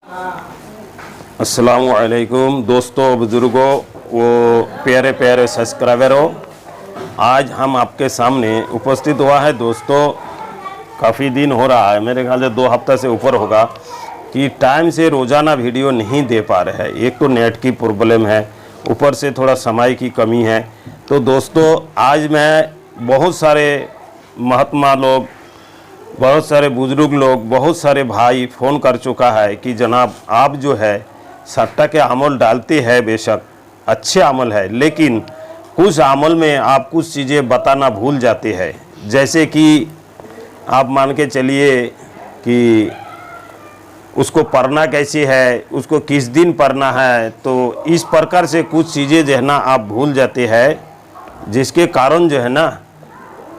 अस्सलाम वालेकुम दोस्तों, बुज़ुर्गों, वो प्यारे प्यारे सब्सक्राइबरों, आज हम आपके सामने उपस्थित हुआ है। दोस्तों, काफ़ी दिन हो रहा है, मेरे ख्याल से 2 हफ्ते से ऊपर होगा कि टाइम से रोज़ाना वीडियो नहीं दे पा रहे हैं। एक तो नेट की प्रॉब्लम है, ऊपर से थोड़ा समय की कमी है। तो दोस्तों, आज मैं बहुत सारे महात्मा लोग, बहुत सारे बुजुर्ग लोग, बहुत सारे भाई फ़ोन कर चुका है कि जनाब आप जो है सट्टा के अमल डालते हैं, बेशक अच्छे अमल है, लेकिन कुछ अमल में आप कुछ चीज़ें बताना भूल जाते हैं। जैसे कि आप मान के चलिए कि उसको पढ़ना कैसे है, उसको किस दिन पढ़ना है, तो इस प्रकार से कुछ चीज़ें जो है ना आप भूल जाते हैं, जिसके कारण जो है ना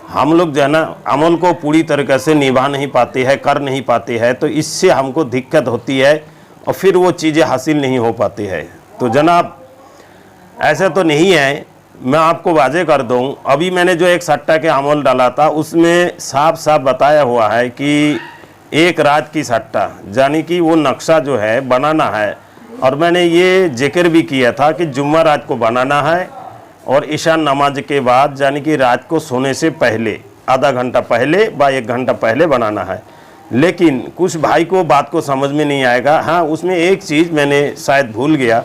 हम लोग जो है ना अमल को पूरी तरीके से निभा नहीं पाते हैं, कर नहीं पाते हैं। तो इससे हमको दिक्कत होती है और फिर वो चीज़ें हासिल नहीं हो पाती है। तो जनाब ऐसा तो नहीं है, मैं आपको वाजे कर दूं, अभी मैंने जो एक सट्टा के अमल डाला था उसमें साफ साफ बताया हुआ है कि एक रात की सट्टा, यानी कि वो नक्शा जो है बनाना है। और मैंने ये जिक्र भी किया था कि जुम्मा रात को बनाना है और ईशान नमाज के बाद, यानी कि रात को सोने से पहले आधा घंटा पहले व 1 घंटा पहले बनाना है। लेकिन कुछ भाई को बात को समझ में नहीं आएगा। हाँ, उसमें एक चीज़ मैंने शायद भूल गया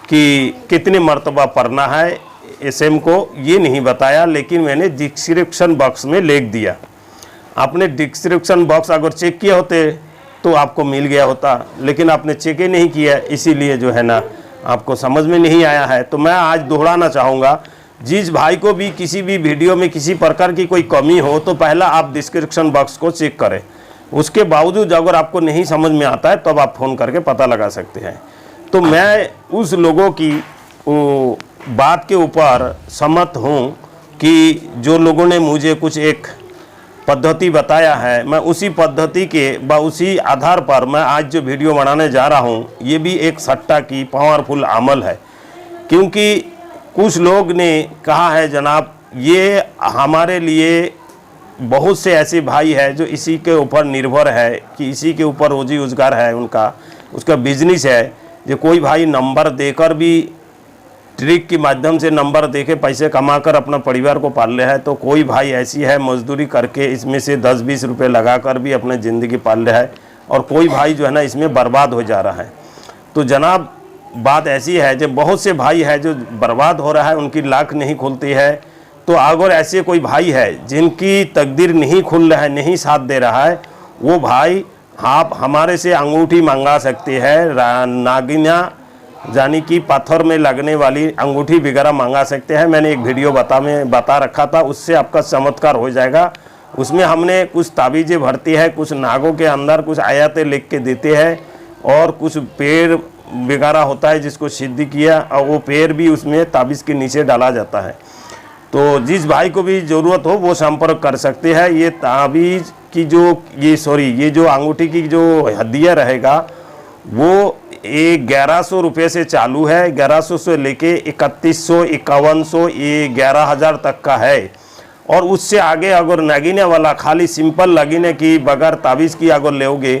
कि कितने मरतबा पढ़ना है, एसएम को ये नहीं बताया, लेकिन मैंने डिस्क्रिप्शन बॉक्स में लिख दिया। आपने डिस्क्रिप्शन बॉक्स अगर चेक किया होते तो आपको मिल गया होता, लेकिन आपने चेक ही नहीं किया, इसीलिए जो है ना आपको समझ में नहीं आया है। तो मैं आज दोहराना चाहूँगा, जिस भाई को भी किसी भी वीडियो में किसी प्रकार की कोई कमी हो तो पहला आप डिस्क्रिप्शन बॉक्स को चेक करें। उसके बावजूद अगर आपको नहीं समझ में आता है तो अब आप फ़ोन करके पता लगा सकते हैं। तो मैं उस लोगों की बात के ऊपर सहमत हूँ कि जो लोगों ने मुझे कुछ एक पद्धति बताया है, मैं उसी पद्धति के उसी आधार पर मैं आज जो वीडियो बनाने जा रहा हूँ, ये भी एक सट्टा की पावरफुल अमल है। क्योंकि कुछ लोग ने कहा है जनाब ये हमारे लिए बहुत से ऐसे भाई हैं जो इसी के ऊपर निर्भर है, कि इसी के ऊपर रोजी रोजगार है, उसका बिजनेस है। जो कोई भाई नंबर देकर भी, ट्रिक के माध्यम से नंबर देके पैसे कमाकर अपना परिवार को पाल रहे हैं, तो कोई भाई ऐसी है मजदूरी करके इसमें से 10-20 रुपये लगाकर भी अपनी ज़िंदगी पाल रहा है, और कोई भाई जो है ना इसमें बर्बाद हो जा रहा है। तो जनाब बात ऐसी है, जब बहुत से भाई है जो बर्बाद हो रहा है, उनकी लाख नहीं खुलती है। तो अगर ऐसे कोई भाई है जिनकी तकदीर नहीं खुल रहा है, नहीं साथ दे रहा है, वो भाई आप हमारे से अंगूठी मंगा सकते हैं, नागिना यानी कि पत्थर में लगने वाली अंगूठी वगैरह मंगा सकते हैं। मैंने एक वीडियो बता रखा था, उससे आपका चमत्कार हो जाएगा। उसमें हमने कुछ ताबीज़ें भरती है, कुछ नागों के अंदर कुछ आयतें लिख के देते हैं, और कुछ पेड़ वगैरह होता है जिसको सिद्ध किया, और वो पेड़ भी उसमें ताबीज़ के नीचे डाला जाता है। तो जिस भाई को भी ज़रूरत हो वो संपर्क कर सकते हैं। ये ताबीज़ की ये जो अंगूठी की जो हदिया रहेगा वो 1100 रुपये से चालू है। 1100 से लेके 3100, 5100, ये 11,000 तक का है। और उससे आगे अगर नगीने वाला खाली सिंपल लगीने की बगैर ताबीज़ की अगर लोगे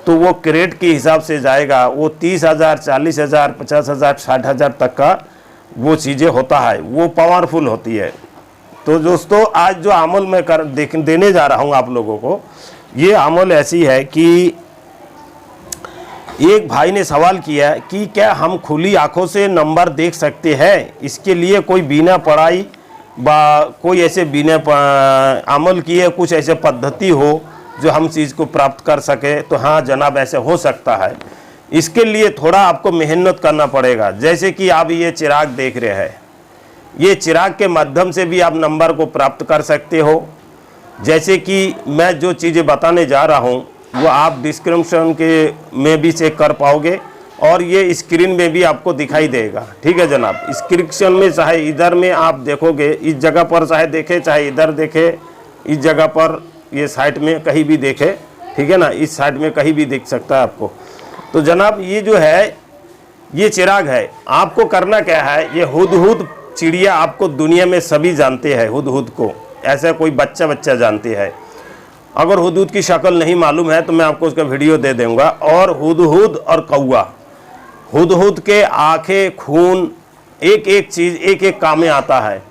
तो वो क्रेट के हिसाब से जाएगा, वो 30,000, 40,000, 50,000, 60,000 तक का वो चीज़ें होता है, वो पावरफुल होती है। तो दोस्तों, आज जो अमल मैं देने जा रहा हूँ आप लोगों को, ये अमल ऐसी है कि एक भाई ने सवाल किया कि क्या हम खुली आंखों से नंबर देख सकते हैं? इसके लिए कोई बिना पढ़ाई कोई ऐसे बिना अमल किए कुछ ऐसे पद्धति हो जो हम चीज़ को प्राप्त कर सके? तो हाँ जनाब, ऐसे हो सकता है। इसके लिए थोड़ा आपको मेहनत करना पड़ेगा। जैसे कि आप ये चिराग देख रहे हैं, ये चिराग के माध्यम से भी आप नंबर को प्राप्त कर सकते हो। जैसे कि मैं जो चीज़ें बताने जा रहा हूँ वो आप डिस्क्रिप्शन के में भी चेक कर पाओगे, और ये स्क्रीन में भी आपको दिखाई देगा। ठीक है जनाब, डिस्क्रिप्शन में चाहे इधर में आप देखोगे, इस जगह पर चाहे देखे, चाहे इधर देखे, इस जगह पर ये साइड में कहीं भी देखे, ठीक है ना, इस साइड में कहीं भी दिख सकता है आपको। तो जनाब ये जो है ये चिराग है। आपको करना क्या है, ये हुदहुद चिड़िया आपको दुनिया में सभी जानते हैं, हुदहुद को ऐसा कोई बच्चा जानते हैं। अगर हुदहुद की शक्ल नहीं मालूम है तो मैं आपको उसका वीडियो दे दूंगा। और हुदहुद और कौवा, हुदहुद के आंखें, खून, एक एक चीज़ एक एक काम में आता है।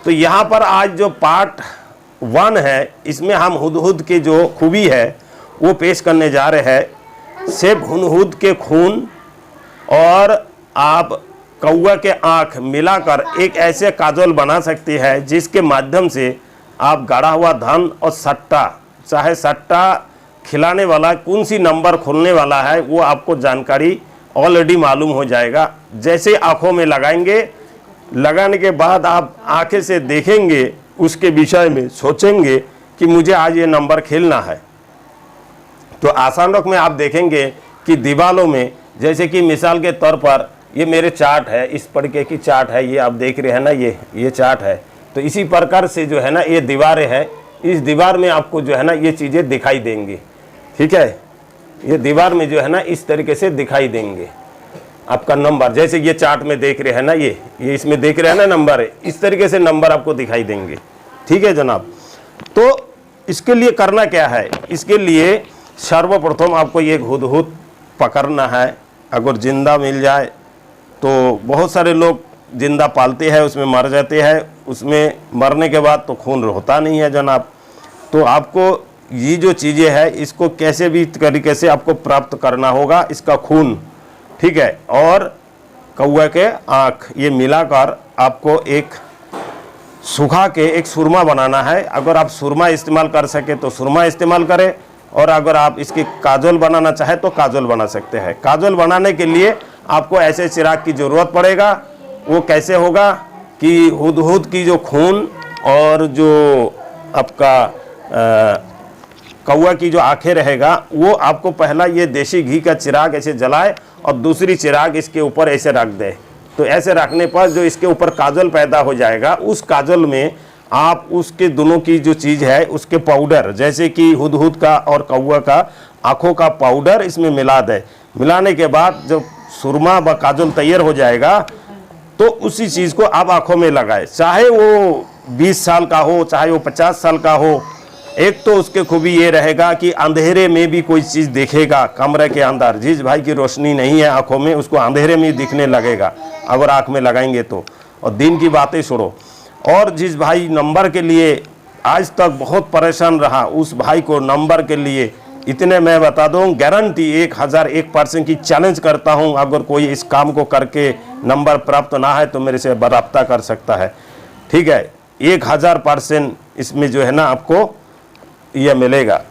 तो यहाँ पर आज जो पार्ट 1 है, इसमें हम हुदहुद की जो खूबी है वो पेश करने जा रहे हैं। सिर्फ हुदहुद के खून और आप कौवा के आँख मिलाकर एक ऐसे काजल बना सकती है जिसके माध्यम से आप गाढ़ा हुआ धन और सट्टा, चाहे सट्टा खिलाने वाला कौन सी नंबर खोलने वाला है वो आपको जानकारी ऑलरेडी मालूम हो जाएगा। जैसे आँखों में लगाएंगे, लगाने के बाद आप आंखें से देखेंगे, उसके विषय में सोचेंगे कि मुझे आज ये नंबर खेलना है। तो आसान रुख में आप देखेंगे कि दीवारों में, जैसे कि मिसाल के तौर पर ये मेरे चार्ट है, इस तरीके की चार्ट है, ये आप देख रहे हैं ना, ये चार्ट है। तो इसी प्रकार से जो है ना ये दीवारें है, इस दीवार में आपको जो है ना ये चीज़ें दिखाई देंगी। ठीक है, ये दीवार में जो है ना इस तरीके से दिखाई देंगे आपका नंबर। जैसे ये चार्ट में देख रहे हैं ना, ये इसमें देख रहे हैं ना नंबर है, इस तरीके से नंबर आपको दिखाई देंगे। ठीक है जनाब। तो इसके लिए करना क्या है, इसके लिए सर्वप्रथम आपको ये हुदहुद पकड़ना है। अगर जिंदा मिल जाए तो बहुत सारे लोग जिंदा पालते हैं, उसमें मर जाते हैं, उसमें मरने के बाद तो खून होता नहीं है जनाब। तो आपको ये जो चीज़ें हैं इसको कैसे भी तरीके से आपको प्राप्त करना होगा, इसका खून, ठीक है, और कौवा के आँख, ये मिलाकर आपको एक सुखा के एक सुरमा बनाना है। अगर आप सुरमा इस्तेमाल कर सके तो सुरमा इस्तेमाल करें, और अगर आप इसकी काजल बनाना चाहे तो काजल बना सकते हैं। काजल बनाने के लिए आपको ऐसे चिराग की ज़रूरत पड़ेगा। वो कैसे होगा कि हुदहुद की जो खून और जो आपका कौवा की जो आंखें रहेगा, वो आपको पहला ये देसी घी का चिराग ऐसे जलाए और दूसरी चिराग इसके ऊपर ऐसे रख दे। तो ऐसे रखने पर जो इसके ऊपर काजल पैदा हो जाएगा, उस काजल में आप उसके दोनों की जो चीज़ है उसके पाउडर, जैसे कि हुदहुद का और कौवा का आँखों का पाउडर इसमें मिला दे। मिलाने के बाद जब सुरमा व काजल तैयार हो जाएगा तो उसी चीज़ को आप आँखों में लगाए, चाहे वो 20 साल का हो, चाहे वो 50 साल का हो। एक तो उसके खूबी ये रहेगा कि अंधेरे में भी कोई चीज़ देखेगा, कमरे के अंदर जिस भाई की रोशनी नहीं है आंखों में, उसको अंधेरे में दिखने लगेगा अगर आंख में लगाएंगे तो। और दिन की बातें छोड़ो, और जिस भाई नंबर के लिए आज तक बहुत परेशान रहा, उस भाई को नंबर के लिए इतने मैं बता दूं, गारंटी 1001% की चैलेंज करता हूं। अगर कोई इस काम को करके नंबर प्राप्त ना है तो मेरे से राब्ता कर सकता है। ठीक है, 1000% इसमें जो है ना आपको यह मिलेगा,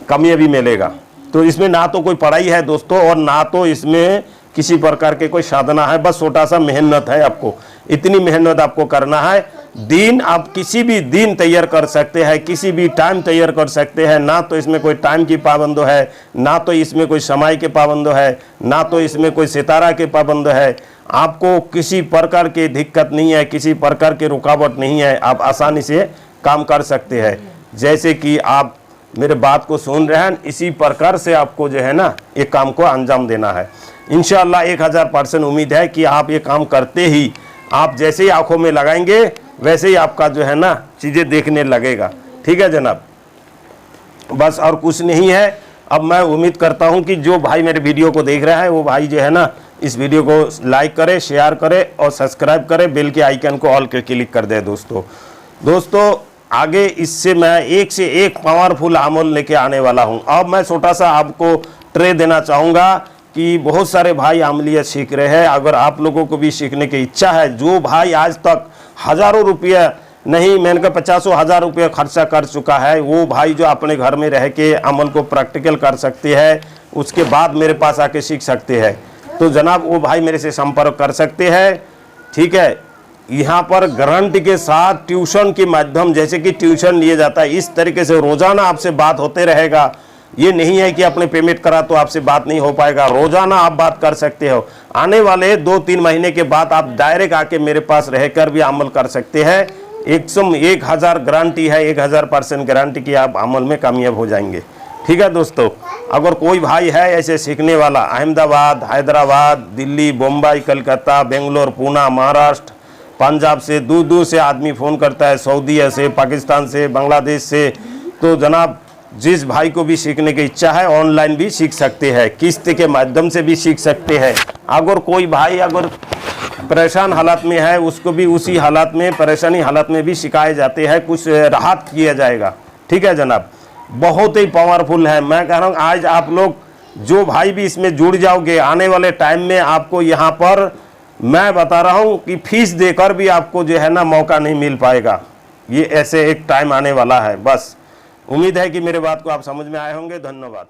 कामयाबी मिलेगा। तो इसमें ना तो कोई पढ़ाई है दोस्तों, और ना तो इसमें किसी प्रकार के कोई साधना है, बस छोटा सा मेहनत है। आपको इतनी मेहनत आपको करना है। दिन आप किसी भी दिन तैयार कर सकते हैं, किसी भी टाइम तैयार कर सकते हैं। ना तो इसमें कोई टाइम की पाबंद है, ना तो इसमें कोई समय के पाबंद है, ना तो इसमें कोई सितारा के पाबंद है। आपको किसी प्रकार की दिक्कत नहीं है, किसी प्रकार की रुकावट नहीं है, आप आसानी से काम कर सकते हैं। जैसे कि आप मेरे बात को सुन रहे हैं, इसी प्रकार से आपको जो है ना ये काम को अंजाम देना है। इंशाअल्लाह 1000% उम्मीद है कि आप ये काम करते ही, आप जैसे ही आंखों में लगाएंगे वैसे ही आपका जो है ना चीज़ें देखने लगेगा। ठीक है जनाब, बस और कुछ नहीं है। अब मैं उम्मीद करता हूं कि जो भाई मेरे वीडियो को देख रहा है वो भाई जो है ना इस वीडियो को लाइक करे, शेयर करे और सब्सक्राइब करे, बेल के आइकन को ऑल के क्लिक कर दे। दोस्तों आगे इससे मैं एक से एक पावरफुल अमल लेके आने वाला हूं। अब मैं छोटा सा आपको ट्रे देना चाहूँगा कि बहुत सारे भाई अमलियत सीख रहे हैं। अगर आप लोगों को भी सीखने की इच्छा है, जो भाई आज तक हज़ारों रुपये नहीं, मैंने कहा 50,000 रुपये खर्चा कर चुका है, वो भाई जो अपने घर में रह के अमल को प्रैक्टिकल कर सकते हैं, उसके बाद मेरे पास आके सीख सकते हैं, तो जनाब वो भाई मेरे से संपर्क कर सकते हैं। ठीक है, यहाँ पर गारंटी के साथ ट्यूशन के माध्यम, जैसे कि ट्यूशन लिए जाता है इस तरीके से रोज़ाना आपसे बात होते रहेगा। ये नहीं है कि आपने पेमेंट करा तो आपसे बात नहीं हो पाएगा, रोज़ाना आप बात कर सकते हो। आने वाले 2-3 महीने के बाद आप डायरेक्ट आके मेरे पास रहकर भी अमल कर सकते हैं। 1000 गारंटी है, 1000% गारंटी की आप अमल में कामयाब हो जाएंगे। ठीक है दोस्तों, अगर कोई भाई है ऐसे सीखने वाला, अहमदाबाद, हैदराबाद, दिल्ली, मुंबई, कलकत्ता, बेंगलोर, पूना, महाराष्ट्र, पंजाब से दूर दूर से आदमी फ़ोन करता है, सऊदीया से, पाकिस्तान से, बांग्लादेश से, तो जनाब जिस भाई को भी सीखने की इच्छा है ऑनलाइन भी सीख सकते हैं, किस्त के माध्यम से भी सीख सकते हैं। अगर कोई भाई अगर परेशान हालत में है उसको भी उसी हालत में, परेशानी हालत में भी सिखाए जाते हैं, कुछ राहत किया जाएगा। ठीक है जनाब, बहुत ही पावरफुल है। मैं कह रहा हूँ आज आप लोग जो भाई भी इसमें जुड़ जाओगे, आने वाले टाइम में आपको यहाँ पर मैं बता रहा हूँ कि फीस देकर भी आपको जो है ना मौका नहीं मिल पाएगा। ये ऐसे एक टाइम आने वाला है। बस उम्मीद है कि मेरे बात को आप समझ में आए होंगे। धन्यवाद।